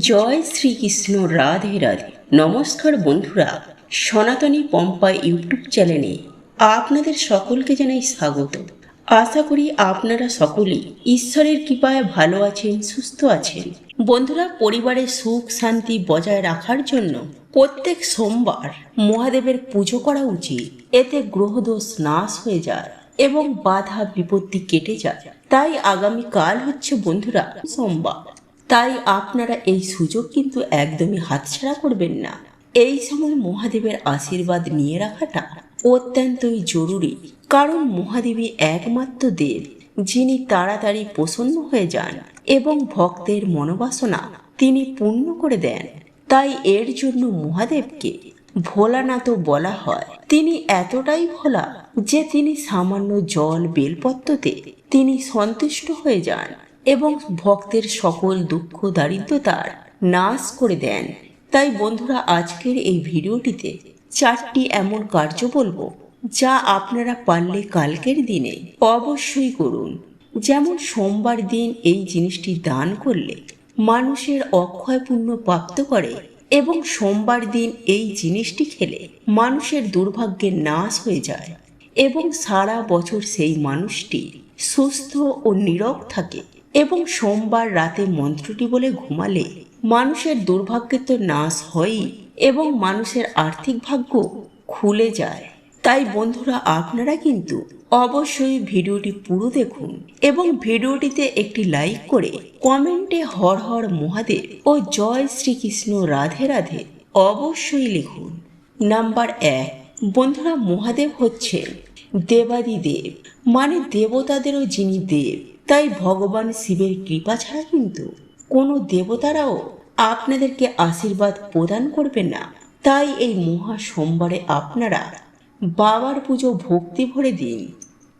জয় শ্রীকৃষ্ণ, রাধে রাধে। নমস্কার বন্ধুরা, সনাতনী পম্পা ইউটিউব চ্যানেলে আপনাদের সকলকে জানাই স্বাগত। আশা করি আপনারা সকলেই ঈশ্বরের কৃপায় ভালো আছেন, সুস্থ আছেন। বন্ধুরা, পরিবারের সুখ শান্তি বজায় রাখার জন্য প্রত্যেক সোমবার মহাদেবের পুজো করা উচিত। এতে গ্রহদোষ নাশ হয়ে যায় এবং বাধা বিপত্তি কেটে যায়। তাই আগামীকাল হচ্ছে বন্ধুরা সোমবার। তাই আপনারা এই সুযোগ কিন্তু একদমই হাতছাড়া করবেন না। এই সময় মহাদেবের আশীর্বাদ নিয়ে রাখাটা অত্যন্তই জরুরি, কারণ মহাদেবী একমাত্র দেব যিনি তাড়াতাড়ি প্রসন্ন হয়ে যান এবং ভক্তের মনোবাসনা তিনি পূর্ণ করে দেন। তাই এর জন্য মহাদেবকে ভোলানাথও বলা হয়। তিনি এতটাই ভোলা যে তিনি সামান্য জল বেলপত্রতে তিনি সন্তুষ্ট হয়ে যান এবং ভক্তের সকল দুঃখ দারিদ্রতার নাশ করে দেন। তাই বন্ধুরা, আজকের এই ভিডিওটিতে 4টি এমন কার্য বলবো যা আপনারা পারলে কালকের দিনে অবশ্যই করুন। যেমন সোমবার দিন এই জিনিসটি দান করলে মানুষের অক্ষয় পুণ্য প্রাপ্ত করে এবং সোমবার দিন এই জিনিসটি খেলে মানুষের দুর্ভাগ্যের নাশ হয়ে যায় এবং সারা বছর সেই মানুষটি সুস্থ ও নীরব থাকে। এবং সোমবার রাতে মন্ত্রটি বলে ঘুমালে মানুষের দুর্ভাগ্যের তো নাশ হয়ই এবং মানুষের আর্থিক ভাগ্য খুলে যায়। তাই বন্ধুরা, আপনারা কিন্তু অবশ্যই ভিডিওটি পুরো দেখুন এবং ভিডিওটিতে একটি লাইক করে কমেন্টে হর হর মহাদেব ও জয় শ্রীকৃষ্ণ রাধে রাধে অবশ্যই লিখুন। নাম্বার 1, বন্ধুরা, মহাদেব হচ্ছেন দেবাদিদেব, মানে দেবতাদেরও যিনি দেব। তাই ভগবান শিবের কৃপা ছাড়া কিন্তু কোনো দেবতারাও আপনাদেরকে আশীর্বাদ প্রদান করবে না। তাই এই মহা সোমবারে আপনারা বাবার পুজো ভক্তি ভরে দিন।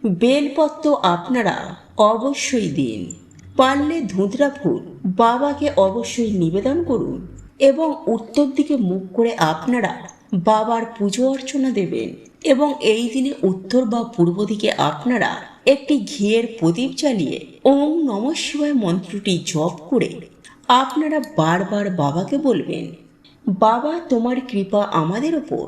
বেলপত্র আপনারা অবশ্যই দিন। পারলে ধুতরা ফুল বাবাকে অবশ্যই নিবেদন করুন এবং উত্তর দিকে মুখ করে আপনারা বাবার পুজো অর্চনা দেবেন। এবং এই দিনে উত্তর বা পূর্ব দিকে আপনারা একটি ঘিয়ের প্রদীপ জ্বালিয়ে ওম নমঃ শিবায় মন্ত্রটি জপ করে আপনারা বারবার বাবাকে বলবেন, বাবা, তোমার কৃপা আমাদের ওপর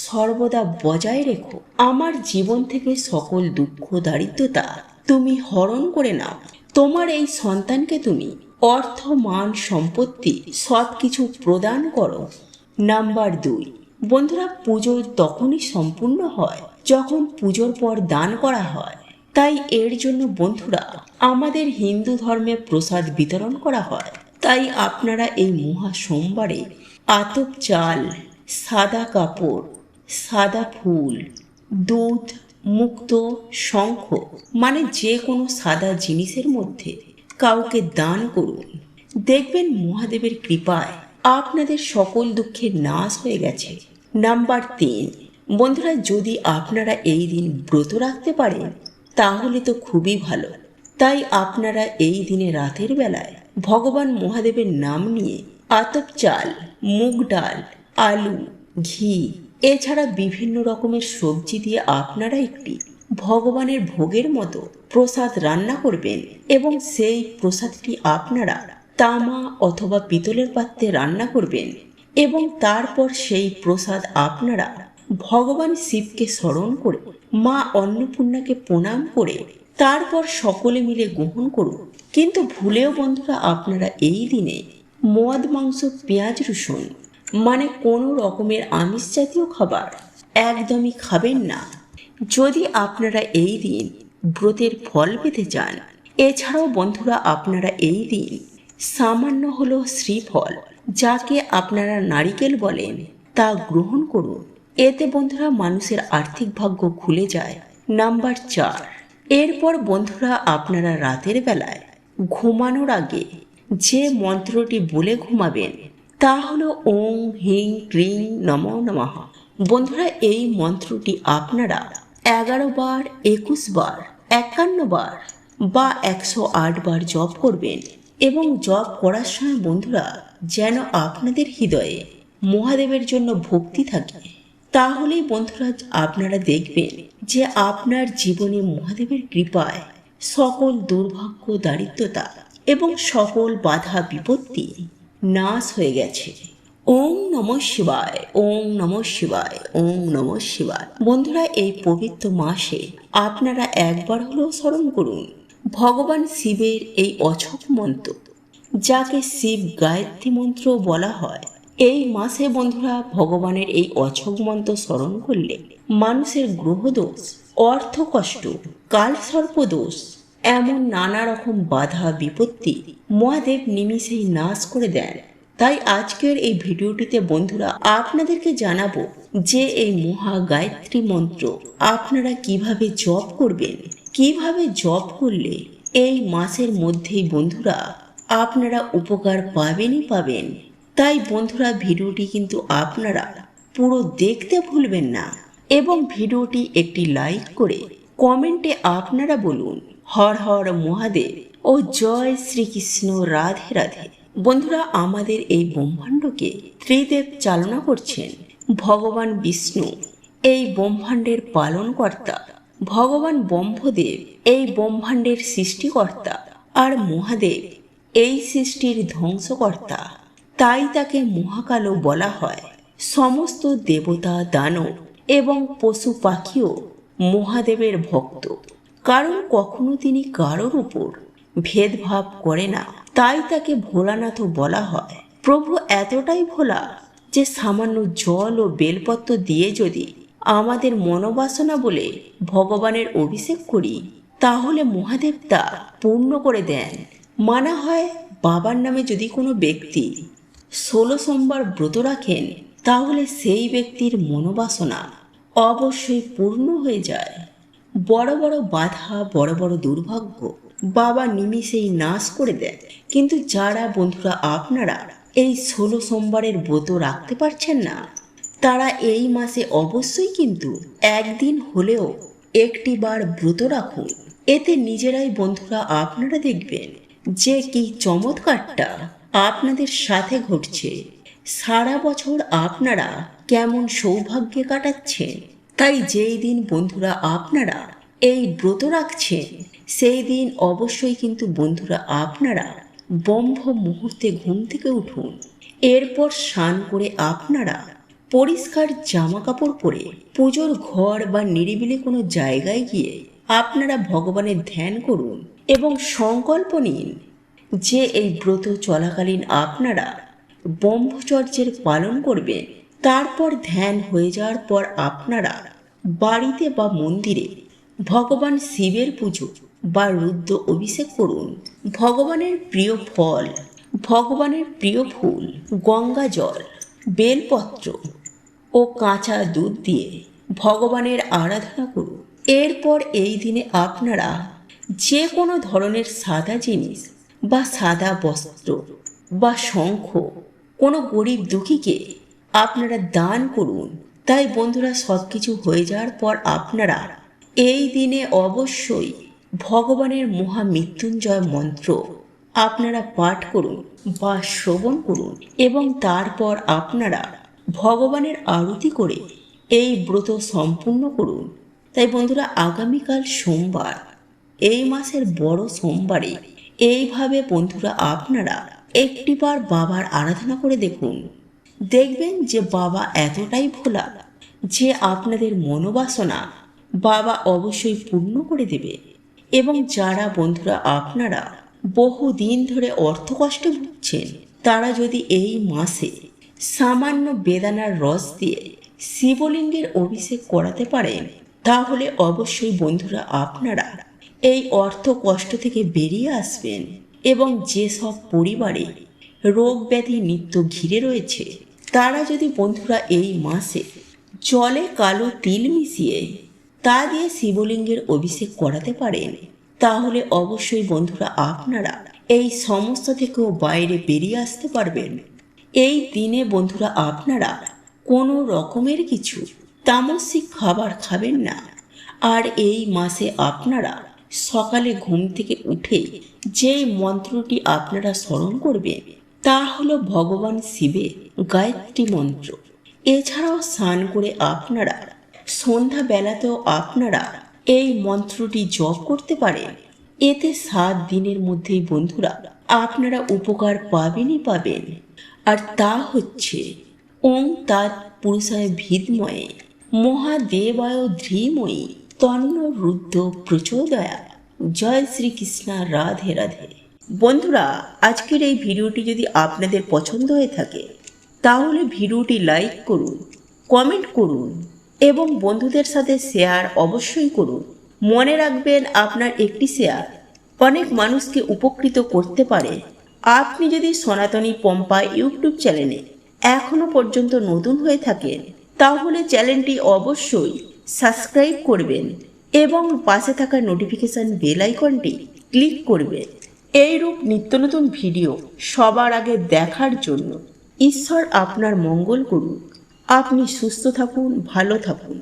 সর্বদা বজায় রেখো। আমার জীবন থেকে সকল দুঃখ দারিদ্রতা তুমি হরণ করে নাও। তোমার এই সন্তানকে তুমি অর্থ মান সম্পত্তি সবকিছু প্রদান করো। নাম্বার 2, বন্ধুরা, পুজো তখনই সম্পূর্ণ হয় যখন পুজোর পর দান করা হয়। তাই এর জন্য বন্ধুরা আমাদের হিন্দু ধর্মে প্রসাদ বিতরণ করা হয়। তাই আপনারা এই মহা সোমবারে আতপ চাল, সাদা কাপড়, সাদা ফুল, দুধ, মুক্তো, শঙ্খ, মানে যে কোনো সাদা জিনিসের মধ্যে কাউকে দান করুন। দেখবেন মহাদেবের কৃপায় আপনাদের সকল দুঃখের নাশ হয়ে গেছে। নাম্বার 3, বন্ধুরা, যদি আপনারা এই দিন ব্রত রাখতে পারেন তাহলে তো খুবই ভালো। তাই আপনারা এই দিনে রাতের বেলায় ভগবান মহাদেবের নাম নিয়ে আতপ চাল, মুগ ডাল, আলু, ঘি এছাড়া বিভিন্ন রকমের সবজি দিয়ে আপনারা একটি ভগবানের ভোগের মতো প্রসাদ রান্না করবেন এবং সেই প্রসাদটি আপনারা তামা অথবা পিতলের পাত্রে রান্না করবেন এবং তারপর সেই প্রসাদ আপনারা ভগবান শিবকে স্মরণ করে মা অন্নপূর্ণাকে প্রণাম করে তারপর সকলে মিলে গ্রহণ করুন। কিন্তু ভুলেও বন্ধুরা আপনারা এই দিনে মদ, মাংস, পেঁয়াজ, রসুন, মানে কোনো রকমের আমিষ জাতীয় খাবার একদমই খাবেন না, যদি আপনারা এই দিন ব্রতের ফল পেতে চান। এছাড়াও বন্ধুরা আপনারা এই দিন সামান্য হলো শ্রীফল, যাকে আপনারা নারিকেল বলেন, তা গ্রহণ করুন। এতে বন্ধুরা মানুষের আর্থিক ভাগ্য খুলে যায়। নাম্বার 4, এরপর বন্ধুরা আপনারা রাতের বেলায় ঘুমানোর আগে যে মন্ত্রটি বলে ঘুমাবেন তা হলো ওং হিং ক্রিং নমো নমঃ। বন্ধুরা এই মন্ত্রটি আপনারা 11 বার, 21 বার, 51 বার বা 108 বার জপ করবেন এবং জপ করার সময় বন্ধুরা যেন আপনাদের হৃদয়ে মহাদেবের জন্য ভক্তি থাকে। তাহলেই বন্ধুরা আপনারা দেখবেন যে আপনার জীবনে মহাদেবের কৃপায় সকল দুর্ভাগ্য দারিদ্রতা এবং সকল বাধা বিপত্তি নাশ হয়ে গেছে। ওম নমঃ শিবায়, ওম নমঃ শিবায়, ওম নমঃ শিবায়। বন্ধুরা, এই পবিত্র মাসে আপনারা একবার হলেও স্মরণ করুন ভগবান শিবের এই অছক মন্ত্র, যাকে শিব গায়ত্রী মন্ত্র বলা হয়। এই মাসে বন্ধুরা ভগবানের এই অছক মন্ত্র স্মরণ করলে মানুষের গ্রহদোষ, অর্থকষ্ট, কালসর্পদোষ, এমন নানা রকম বাধা বিপত্তি মহাদেব নিমিষেই নাশ করে দেন। তাই আজকের এই ভিডিওটিতে বন্ধুরা আপনাদেরকে জানাবো যে এই মহা গায়ত্রী মন্ত্র আপনারা কিভাবে জপ করবেন, কিভাবে জপ করলে এই মাসের মধ্যেই বন্ধুরা আপনারা উপকার পাবেনই পাবেন। তাই বন্ধুরা ভিডিওটি কিন্তু আপনারা পুরো দেখতে ভুলবেন না এবং ভিডিওটি একটি লাইক করে কমেন্টে আপনারা বলুন হর হর মহাদেব ও জয় শ্রীকৃষ্ণ, রাধে রাধে। বন্ধুরা, আমাদের এই ব্রহ্মাণ্ডকে ত্রিদেব চালনা করছেন। ভগবান বিষ্ণু এই ব্রহ্মাণ্ডের পালনকর্তা, ভগবান ব্রহ্মদেব এই ব্রহ্মাণ্ডের সৃষ্টিকর্তা, আর মহাদেব এই সৃষ্টির ধ্বংসকর্তা। তাই তাকে মহাকালও বলা হয়। সমস্ত দেবতা, দানব এবং পশু পাখিও মহাদেবের ভক্ত, কারণ কখনো তিনি কারোর উপর ভেদভাব করে না। তাই তাকে ভোলানাথও বলা হয়। প্রভু এতটাই ভোলা যে সামান্য জল ও বেলপত্র দিয়ে যদি আমাদের মনোবাসনা বলে ভগবানের অভিষেক করি, তাহলে মহাদেব তা পূর্ণ করে দেন। মানা হয় বাবার নামে যদি কোনো ব্যক্তি 16 সোমবার ব্রত রাখেন, তাহলে সেই ব্যক্তির মনোবাসনা অবশ্যই পূর্ণ হয়ে যায়। বড় বড় বাধা, বড় বড় দুর্ভাগ্য বাবা নিমিষেই নাশ করে দেয়। কিন্তু যারা বন্ধুরা আপনারা এই 16 সোমবারের ব্রত রাখতে পারছেন না, তারা এই মাসে অবশ্যই কিন্তু একদিন হলেও একটি বার ব্রত রাখুন। এতে নিজেরাই বন্ধুরা আপনারা দেখবেন যে কি চমৎকারটা আপনাদের সাথে ঘটছে। সারা বছর আপনারা কেমন সৌভাগ্যে কাটাচ্ছেন। তাই যেই দিন বন্ধুরা আপনারা এই ব্রত রাখছেন, সেই দিন অবশ্যই কিন্তু বন্ধুরা আপনারা ব্রহ্ম মুহূর্তে ঘুম থেকে উঠুন। এরপর স্নান করে আপনারা পরিষ্কার জামা কাপড় পরে পুজোর ঘর বা নিরিবিলি কোনো জায়গায় গিয়ে আপনারা ভগবানের ধ্যান করুন এবং সংকল্প নিন যে এই ব্রত চলাকালীন আপনারা ব্রহ্মচর্যের পালন করবেন। তারপর ধ্যান হয়ে যাওয়ার পর আপনারা বাড়িতে বা মন্দিরে ভগবান শিবের পুজো বা রুদ্র অভিষেক করুন। ভগবানের প্রিয় ফল, ভগবানের প্রিয় ফুল, গঙ্গা জল, বেলপত্র ও কাঁচা দুধ দিয়ে ভগবানের আরাধনা করুন। এরপর এই দিনে আপনারা যে কোনো ধরনের সাদা জিনিস বা সাদা বস্ত্র বা শঙ্খ কোনো গরিব দুঃখীকে আপনারা দান করুন। তাই বন্ধুরা সব কিছু হয়ে যাওয়ার পর আপনারা এই দিনে অবশ্যই ভগবানের মহামৃত্যুঞ্জয় মন্ত্র আপনারা পাঠ করুন বা শ্রবণ করুন এবং তারপর আপনারা ভগবানের আরতি করে এই ব্রত সম্পূর্ণ করুন। তাই বন্ধুরা আগামীকাল সোমবার, এই মাসের বড় সোমবারে এইভাবে বন্ধুরা আপনারা একটিবার বাবার আরাধনা করে দেখুন। দেখবেন যে বাবা এতটাই ভোলা যে আপনাদের মনোবাসনা বাবা অবশ্যই পূর্ণ করে দেবে। এবং যারা বন্ধুরা আপনারা বহুদিন ধরে অর্থকষ্টে ভুগছেন, তারা যদি এই মাসে সামান্য বেদানার রস দিয়ে শিবলিঙ্গের অভিষেক করাতে পারেন, তাহলে অবশ্যই বন্ধুরা আপনারা এই অর্থ কষ্ট থেকে বেরিয়ে আসবেন। এবং যেসব পরিবারে রোগ ব্যাধি নিত্য ঘিরে রয়েছে, তারা যদি বন্ধুরা এই মাসে জলে কালো তিল মিশিয়ে তা দিয়ে শিবলিঙ্গের অভিষেক করাতে পারেন, তাহলে অবশ্যই বন্ধুরা আপনারা এই সমস্যা থেকেও বাইরে বেরিয়ে আসতে পারবেন। এই দিনে বন্ধুরা আপনারা কোনো রকমের কিছু তামসিক খাবার খাবেন না। আর এই মাসে আপনারা সকালে ঘুম থেকে উঠে যেই মন্ত্রটি আপনারা স্মরণ করবেন, তা হলো ভগবান শিবের গায়ত্রী মন্ত্র। এছাড়াও স্নান করে আপনারা সন্ধ্যাবেলাতেও আপনারা এই মন্ত্রটি জপ করতে পারেন। এতে 7 দিনের মধ্যেই বন্ধুরা আপনারা উপকার পাবেনই পাবেন। আর তা হচ্ছে ওং তাৎ পুরুষায় ভিদময়ে মহাদেবায় ধীমহি তন্ন রুদ্র প্রচোদয়া। জয় শ্রীকৃষ্ণ, রাধে রাধে। বন্ধুরা, আজকের এই ভিডিওটি যদি আপনাদের পছন্দ হয়ে থাকে তাহলে ভিডিওটি লাইক করুন, কমেন্ট করুন এবং বন্ধুদের সাথে শেয়ার অবশ্যই করুন। মনে রাখবেন, আপনার একটি শেয়ার অনেক মানুষকে উপকৃত করতে পারে। আপনি যদি সনাতনী পম্পা ইউটিউব চ্যানেলে এখনো পর্যন্ত নতুন হয়ে থাকেন তাহলে চ্যানেলটি অবশ্যই সাবস্ক্রাইব করবেন এবং পাশে থাকা নোটিফিকেশন বেল আইকনটি ক্লিক করবেন। এইরূপ নিত্য নতুন ভিডিও সবার আগে দেখার জন্য ঈশ্বর আপনার মঙ্গল করুন। আপনি সুস্থ থাকুন, ভালো থাকুন।